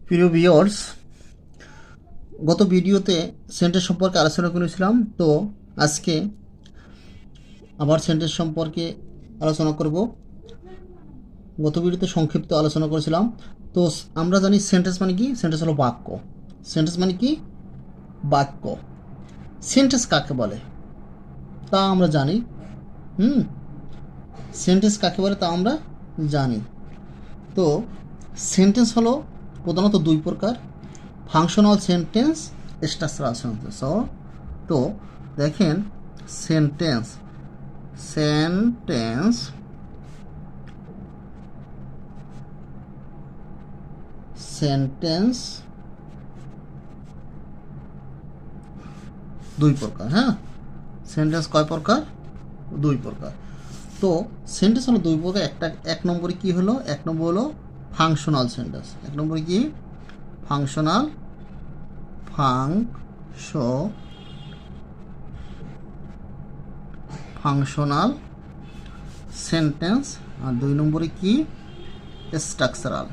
প্রিয় ভিউয়ার্স, গত ভিডিওতে সেন্টেন্স সম্পর্কে আলোচনা করেছিলাম। তো আজকে আবার সেন্টেন্স সম্পর্কে আলোচনা করব। গত ভিডিওতে সংক্ষিপ্ত আলোচনা করেছিলাম। তো আমরা জানি সেন্টেন্স মানে কি? সেন্টেন্স হলো বাক্য। সেন্টেন্স মানে কি? বাক্য। সেন্টেন্স কাকে বলে তা আমরা জানি। সেন্টেন্স কাকে বলে তা আমরা জানি। তো সেন্টেন্স হলো প্রধানত দুই প্রকার: ফাংশনাল সেন্টেন্স, স্ট্রাকচারাল সেন্টেন্স। তো দেখেন, সেন্টেন্স সেন্টেন্স সেন্টেন্স দুই প্রকার। হ্যাঁ, সেন্টেন্স কয় প্রকার? দুই প্রকার। তো সেন্টেন্স হলো দুই প্রকার। এক নম্বরে কি হলো? এক নম্বর হলো ফাংশনাল সেন্টেন্স। এক নম্বরে কি? Functional functional sentence. আর দুই নম্বরে কি? স্ট্রাকচারাল।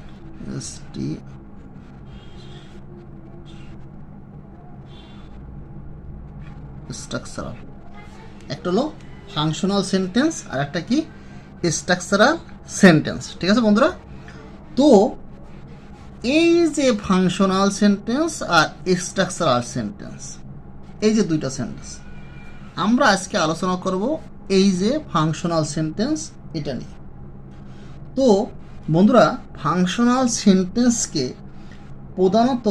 স্ট্রাকচারাল। একটা হলো ফাংশনাল সেন্টেন্স আর একটা কি? Structural sentence. ঠিক আছে বন্ধুরা? তো এই যে ফাংশনাল সেন্টেন্স আর স্ট্রাকচারাল সেন্টেন্স, এই যে দুইটা সেন্টেন্স, আমরা আজকে আলোচনা করব এই যে ফাংশনাল সেন্টেন্স, এটা নিয়ে। তো বন্ধুরা, ফাংশনাল সেন্টেন্সকে প্রধানত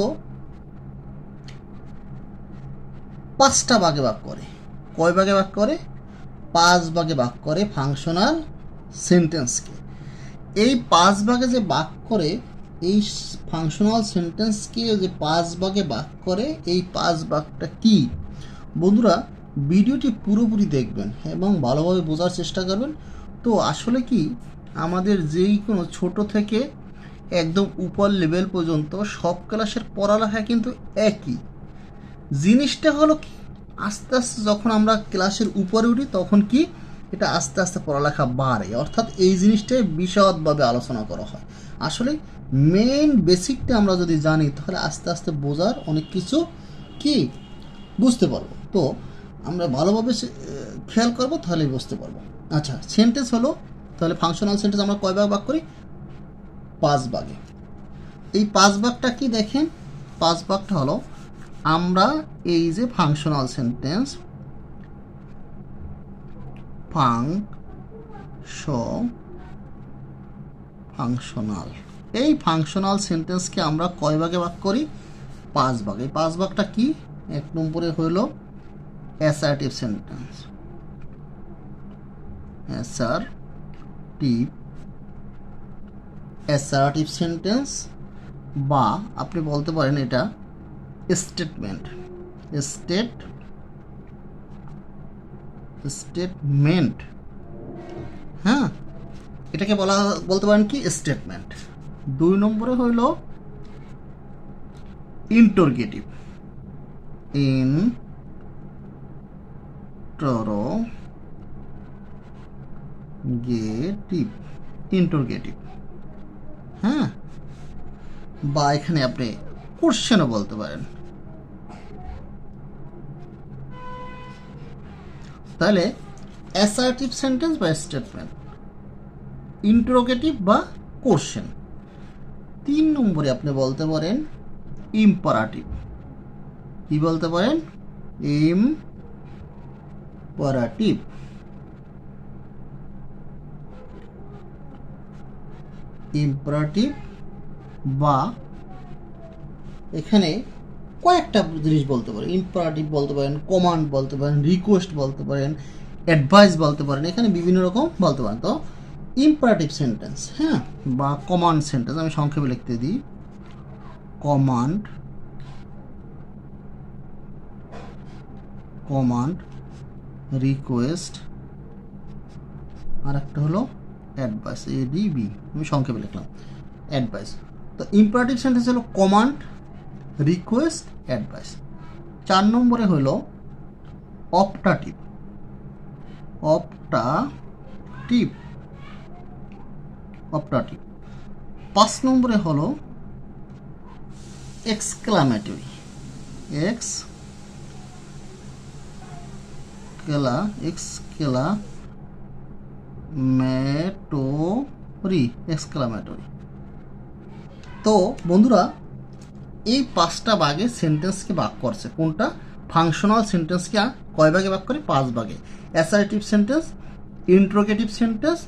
পাঁচটা ভাগে ভাগ করে। কয় ভাগে ভাগ করে? 5 ভাগে ভাগ করে ফাংশনাল সেন্টেন্সকে। এই 5 ভাগে যে ভাগ করে, এই ফাংশনাল সেন্টেন্সকে যে 5 ভাগে ভাগ করে, এই 5 ভাগটা কি? বন্ধুরা, ভিডিওটি পুরোপুরি দেখবেন এবং ভালোভাবে বোঝার চেষ্টা করবেন। তো আসলে কি, আমাদের যেই কোনো ছোট থেকে একদম উপর লেভেল পর্যন্ত সব ক্লাসের পড়ালেখা কিন্তু একই। জিনিসটা হলো কি, আস্তে আস্তে যখন আমরা ক্লাসের উপরে উঠি তখন কি এটা আস্তে আস্তে পড়ালেখা বাড়ে, অর্থাৎ এই জিনিসটাই বিশদভাবে আলোচনা করা হয়। আসলে মেইন বেসিকটা আমরা যদি জানি তাহলে আস্তে আস্তে বোঝার অনেক কিছু কি বুঝতে পারবো। তো আমরা ভালোভাবে খেয়াল করবো, তাহলেই বুঝতে পারবো। আচ্ছা, সেন্টেন্স হলো, তাহলে ফাংশনাল সেন্টেন্স আমরা কয় ভাগ ভাগ করি? 5 ভাগে। এই 5 ভাগটা কি দেখেন? 5 ভাগটা হলো, আমরা এই যে ফাংশনাল সেন্টেন্স, ফাংশনাল, এই ফাংশনাল সেন্টেন্সকে আমরা কয় ভাগে ভাগ করি? 5 ভাগে। এই 5 ভাগটা কি? এক নম্বরে হইল অ্যাসার্টিভ সেন্টেন্স। অ্যাসার্টিভ সেন্টেন্স, বা আপনি বলতে পারেন এটা স্টেটমেন্ট। স্টেটমেন্ট, হ্যাঁ, এটাকে বলতে পারেন কি? স্টেটমেন্ট। 2 নম্বরে হইল ইন্টারোগেটিভ। ইন্টারোগেটিভ, হ্যাঁ, বা এখানে আপনি কোশ্চেনও বলতে পারেন। তাহলে অ্যাসার্টিভ সেন্টেন্স বা স্টেটমেন্ট, ইন্টারোগেটিভ বা কোশ্চেন। 3 নম্বরে আপনি বলতে পারেন ইম্পারাটিভ। কি বলতে পারেন? ইম্পারাটিভ। বা এখানে কয়েকটা জিনিস বলতে পারেন। ইম্পারাটিভ বলতে পারেন, কমান্ড বলতে পারেন, রিকোয়েস্ট বলতে পারেন, অ্যাডভাইস বলতে পারেন, এখানে বিভিন্ন রকম বলতে পারেন। তো ইম্পারাটিভ সেন্টেন্স, হ্যাঁ, বা কমান্ড সেন্টেন্স, আমি সংক্ষেপে লিখতে দিই কমান্ড, রিকোয়েস্ট, আর একটা হলো অ্যাডভাইস, ADB, আমি সংক্ষেপে লিখলাম অ্যাডভাইস। তো ইম্পারেটিভ সেন্টেন্স হলো কমান্ড, রিকোয়েস্ট, অ্যাডভাইস। 4 নম্বরে হলো অপটাটিভ। 5 নম্বরে হলো এক্সক্লামেটরি, এক্সক্লামেটরি। তো বন্ধুরা এই 5টা ভাগে সেন্টেন্সকে ভাগ করছে। কোনটা? ফাংশনাল সেন্টেন্সকে কয় ভাগে ভাগ করে? 5 ভাগে। Assertive sentence, interrogative sentence,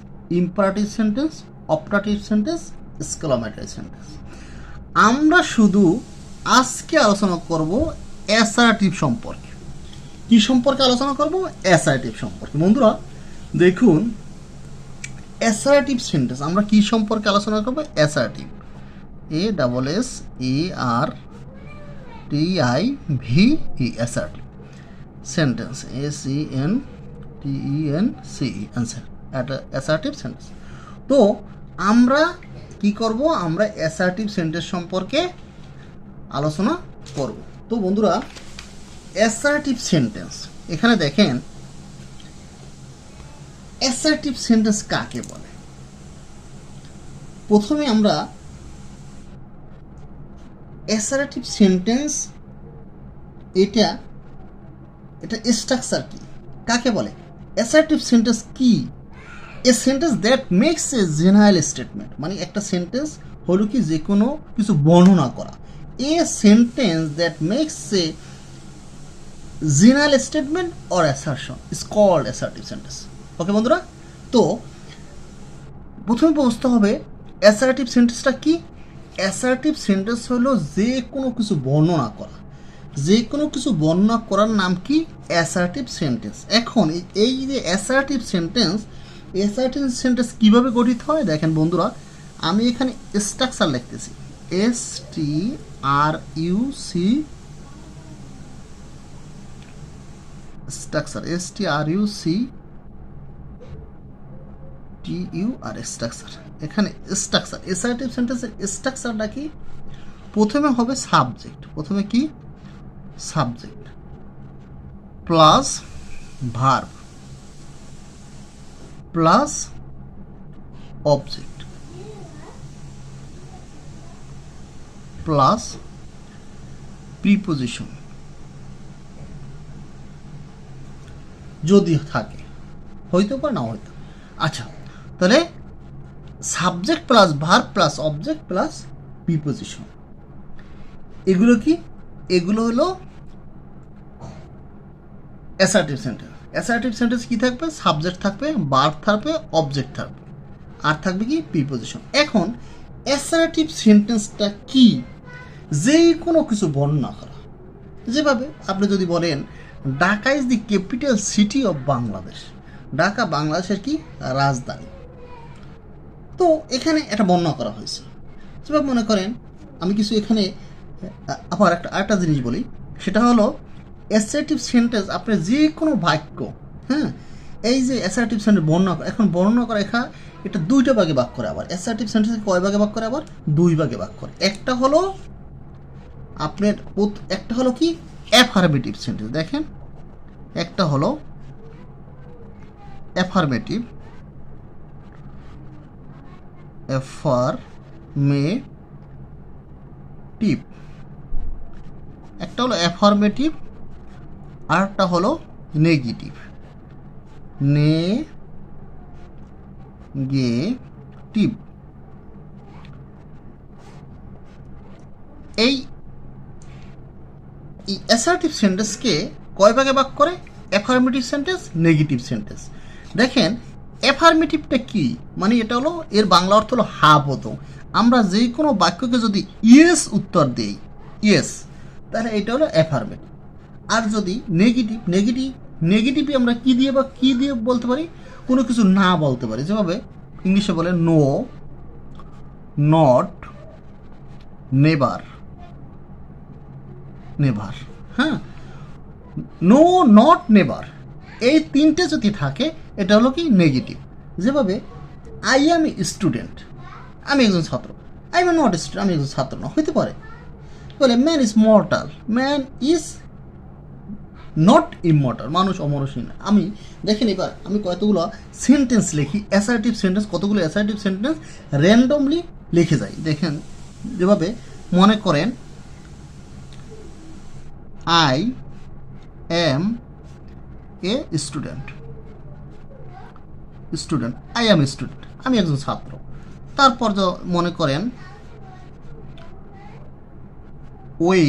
imperative sentence, operative sentence, exclamatory sentence. আমরা শুধু আজকে আলোচনা করব অ্যাসার্টিভ সম্পর্কে। কি সম্পর্কে আলোচনা করব? অ্যাসার্টিভ সম্পর্কে। বন্ধুরা দেখুন, অ্যাসার্টিভ সেন্টেন্স আমরা কি সম্পর্কে আলোচনা করব? Assertive, ASSERTIVE, assertive sentence, SENTENCE, assertive sentence. তো আমরা কি করব? আমরা অ্যাসার্টিভ সেন্টেন্স সম্পর্কে আলোচনা করব। তো বন্ধুরা অ্যাসার্টিভ সেন্টেন্স, এখানে দেখেন অ্যাসার্টিভ সেন্টেন্স কাকে বলে। প্রথমে আমরা অ্যাসার্টিভ সেন্টেন্স এটা স্ট্রাকচার কি, কাকে বলে? অ্যাসার্টিভ সেন্টেন্স কি? A sentence that makes a general statement, মানে একটা সেন্টেন্স হলো কি যে কোনো কিছু বর্ণনা করা। A sentence that makes a general statement or assertion is called assertive sentence. Okay বন্ধুরা, তো প্রথমে বুঝতে হবে অ্যাসার্টিভ সেন্টেন্সটা কি। অ্যাসার্টিভ সেন্টেন্স হলো যে কোনো কিছু বর্ণনা করা, যে কোনো কিছু বর্ণনা করার নাম কি? Assertive sentence. এখন এই যে অ্যাসার্টিভ সেন্টেন্স কীভাবে গঠিত হয় দেখেন বন্ধুরা, আমি এখানে স্ট্রাকচার লিখতেছি, স্ট্রাকচার। এখানে স্ট্রাকচার, অ্যাসার্টিভ সেন্টেন্সের স্ট্রাকচারটা কি? প্রথমে হবে সাবজেক্ট, প্রথমে কি? Subject plus verb plus object plus preposition যদি থাকে, হইতে পারে না হইতে। আচ্ছা, তাহলে subject plus verb plus object plus preposition, এগুলো কি? এগুলো হলো অ্যাসার্টিভ সেন্টেন্স। অ্যাসার্টিভ সেন্টেন্স কি থাকবে? সাবজেক্ট থাকবে, ভার্ব থাকবে, অবজেক্ট থাকবে, আর থাকবে কি? প্রিপোজিশন। এখন অ্যাসার্টিভ সেন্টেন্সটা কি? যেই কোনো কিছু বর্ণনা করা। যেভাবে আপনি যদি বলেন Dhaka is the capital city of Bangladesh, Dhaka বাংলাদেশের কি? রাজধানী। তো এখানে একটা বর্ণনা করা হয়েছে। যেভাবে মনে করেন আমি কিছু এখানে আবার আরেকটা জিনিস বলি, সেটা হলো অ্যাসার্টিভ সেন্টেন্স আপনার যে কোনো বাক্য, হ্যাঁ, এই যে অ্যাসার্টিভ সেন্টেন্স বর্ণনা, এখন বর্ণনা করা এটা 2টা ভাগে ভাগ করে। আবার অ্যাসার্টিভ সেন্টেন্স কয় ভাগে ভাগ করে? আবার 2 ভাগে ভাগ করে। একটা হলো আপনার, একটা হলো কি? Affirmative sentence. দেখেন, একটা হলো অ্যাফার্মেটিভ, একটা হলো অ্যাফার্মেটিভ, আর একটা হলো নেগেটিভ। এই অ্যাসার্টিভ সেন্টেন্সকে কয় ভাগে ভাগ করে? Affirmative sentence, negative sentence. দেখেন অ্যাফার্মেটিভটা কি, মানে এটা হলো, এর বাংলা অর্থ হলো হা বোধ। আমরা যে কোনো বাক্যকে যদি ইয়েস উত্তর দিই, ইয়েস, তাহলে এটা হলো অ্যাফার্মেটিভ। আর যদি নেগেটিভই আমরা কি দিয়ে বলতে পারি? কোনো কিছু না বলতে পারি। যেভাবে ইংলিশে বলে নো, নট, নেভার, হ্যাঁ, নো, নট, নেভার, এই 3টে যদি থাকে এটা হলো কি? নেগেটিভ। যেভাবে আই এম এ স্টুডেন্ট, আমি একজন ছাত্র। আই এম নট স্টুডেন্ট, আমি একজন ছাত্র না, হইতে পারে। বলে man is mortal, man is not immortal, মানুষ অমরসী না। আমি দেখেন, এবার আমি কতগুলো সেন্টেন্স লিখি, অ্যাসার্টিভ সেন্টেন্স, কতগুলো অ্যাসার্টিভ সেন্টেন্স র্যান্ডমলি লিখে যাই। দেখেন, যেভাবে মনে করেন I am a student, student, I am student, আমি একজন ছাত্র। তারপর মনে করেন we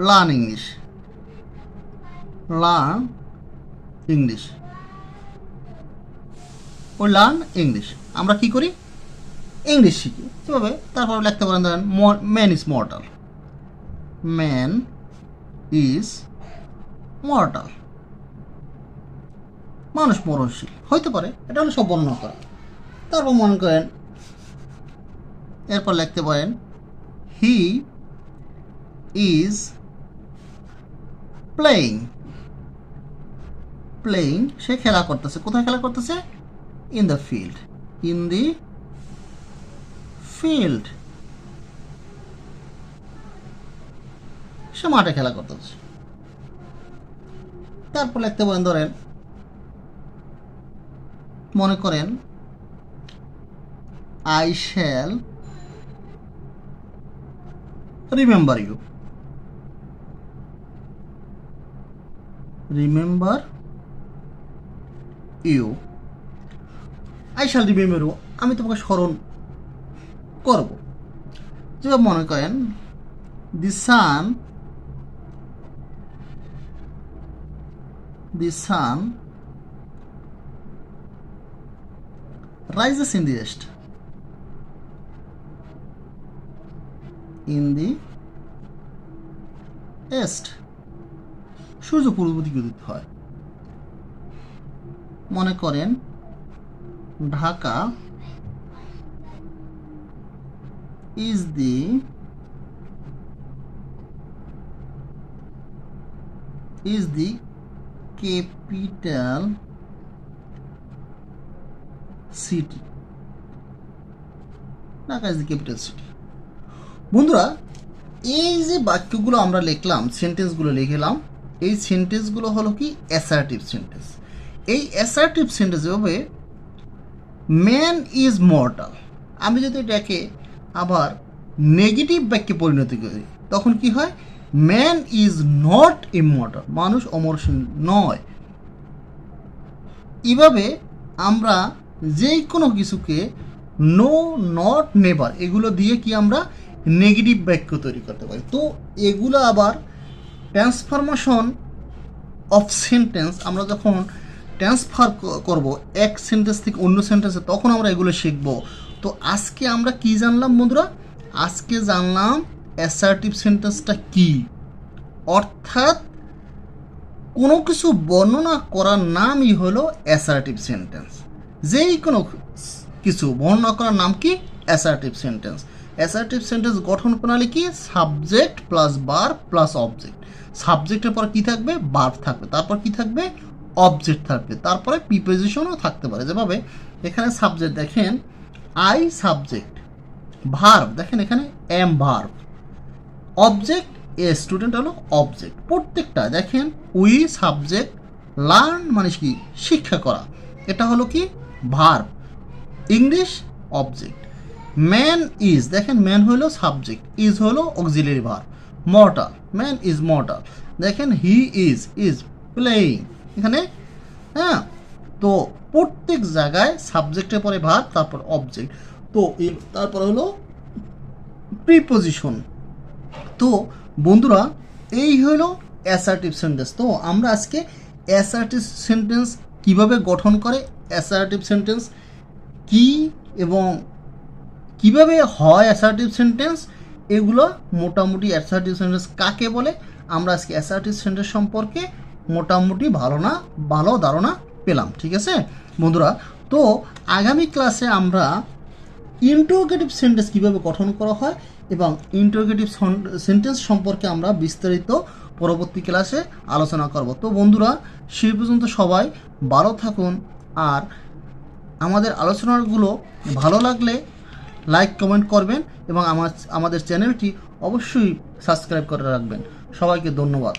learn English, learn English, ও লার্ন ইংলিশ, আমরা কি করি, ইংলিশ শিখি। কীভাবে? তারপর লিখতে পারেন ধরেন man is mortal, man is mortal, মানুষ মরণশীল হইতে পারে, এটা হলো সব বর্ণনা করা। তারপর মনে করেন এরপর লিখতে পারেন হি ইজ প্লেয়িং, প্লেয়িং, সে খেলা করতেছে। কোথায় খেলা করতেছে? In the field, in the field, সে মাঠে খেলা করতেছে। তারপর লিখতে পারেন ধরেন মনে করেন I shall remember you, remember you, I shall remember you, আমি তোমাকে স্মরণ করব। যেভাবে মনে করেন দি সান, the sun rises in the east, in the east, সূর্য পূর্ব দিকে উদিত হয়। মনে করেন Dhaka is the capital city, Dhaka is the capital city. বন্ধুরা, এই যে বাক্যগুলো আমরা লিখলাম, সেন্টেন্সগুলো লিখলাম, এই সেন্টেন্সগুলো হলো কি অ্যাসার্টিভ সেন্টেন্স। এই অ্যাসার্টিভ সেন্টেন্স হবে ম্যান ইজ মর্টাল, আমি যদি এটাকে আবার নেগেটিভ বাক্যে পরিণত করি তখন কি হয়? ম্যান ইজ নট ইমমর্টাল, মানুষ অমরশীল নয়। এভাবে আমরা যে কোনো কিছুকে নো, নট, নেভার এগুলো দিয়ে কি আমরা নেগেটিভ বাক্য তৈরি করতে পারি। তো এগুলো আবার ট্রান্সফরমেশন অফ সেন্টেন্স, আমরা যখন ট্রান্সফার করব এক সেন্টেন্স থেকে অন্য সেন্টেন্সে, তখন আমরা এগুলো শিখব। তো আজকে আমরা কি জানলাম বন্ধুরা? আজকে জানলাম অ্যাসার্টিভ সেন্টেন্সটা কি, অর্থাৎ কোনো কিছু বর্ণনা করার নামই হলো অ্যাসার্টিভ সেন্টেন্স। যেই কোনো কিছু বর্ণনা করার নাম কি? Assertive sentence. অ্যাসার্টিভ সেন্টেন্স গঠন প্রণালী কি? Subject plus verb plus object. সাবজেক্টের পর কি থাকবে? ভার্ব থাকবে, তারপর কি থাকবে? অবজেক্ট থাকবে, তারপরে প্রিপোজিশনও থাকতে পারে। যেভাবে এখানে সাবজেক্ট দেখেন আই সাবজেক্ট, ভার্ব দেখেন এখানে am verb, object a student হলো অবজেক্ট। প্রত্যেকটা দেখেন উই সাবজেক্ট, লার্ন মানে কি? শিক্ষা করা, এটা হলো কি? Verb. English object. Man is দেখেন ম্যান হলো সাবজেক্ট, ইজ হলো auxiliary verb. Mortal, man is mortal. দেখেন হি ইজ প্লেয়িং এখানে, হ্যাঁ। তো প্রত্যেক জায়গায় সাবজেক্টের পরে ভার্ব, তারপর অবজেক্ট, তো তারপর হলো প্রিপোজিশন। তো বন্ধুরা, এই হলো অ্যাসার্টিভ সেন্টেন্স। তো আমরা আজকে অ্যাসার্টিভ সেন্টেন্স কিভাবে গঠন করে, অ্যাসার্টিভ সেন্টেন্স কি এবং কিভাবে হয় অ্যাসার্টিভ সেন্টেন্স, এগুলো মোটামুটি অ্যাসার্টিভ সেন্টেন্স কাকে বলে, আমরা আজকে অ্যাসার্টিভ সেন্টেন্স সম্পর্কে মোটামুটি ভালো ধারণা পেলাম। ঠিক আছে বন্ধুরা, তো আগামী ক্লাসে আমরা ইন্টারোগেটিভ সেন্টেন্স কীভাবে গঠন করা হয় এবং ইন্টারোগেটিভ সেন্টেন্স সম্পর্কে আমরা বিস্তারিত পরবর্তী ক্লাসে আলোচনা করব। তো বন্ধুরা, সেই পর্যন্ত সবাই ভালো থাকুন, আর আমাদের আলোচনাগুলো ভালো লাগলে লাইক কমেন্ট করবেন এবং আমাদের চ্যানেলটি অবশ্যই সাবস্ক্রাইব করে রাখবেন। সবাইকে ধন্যবাদ।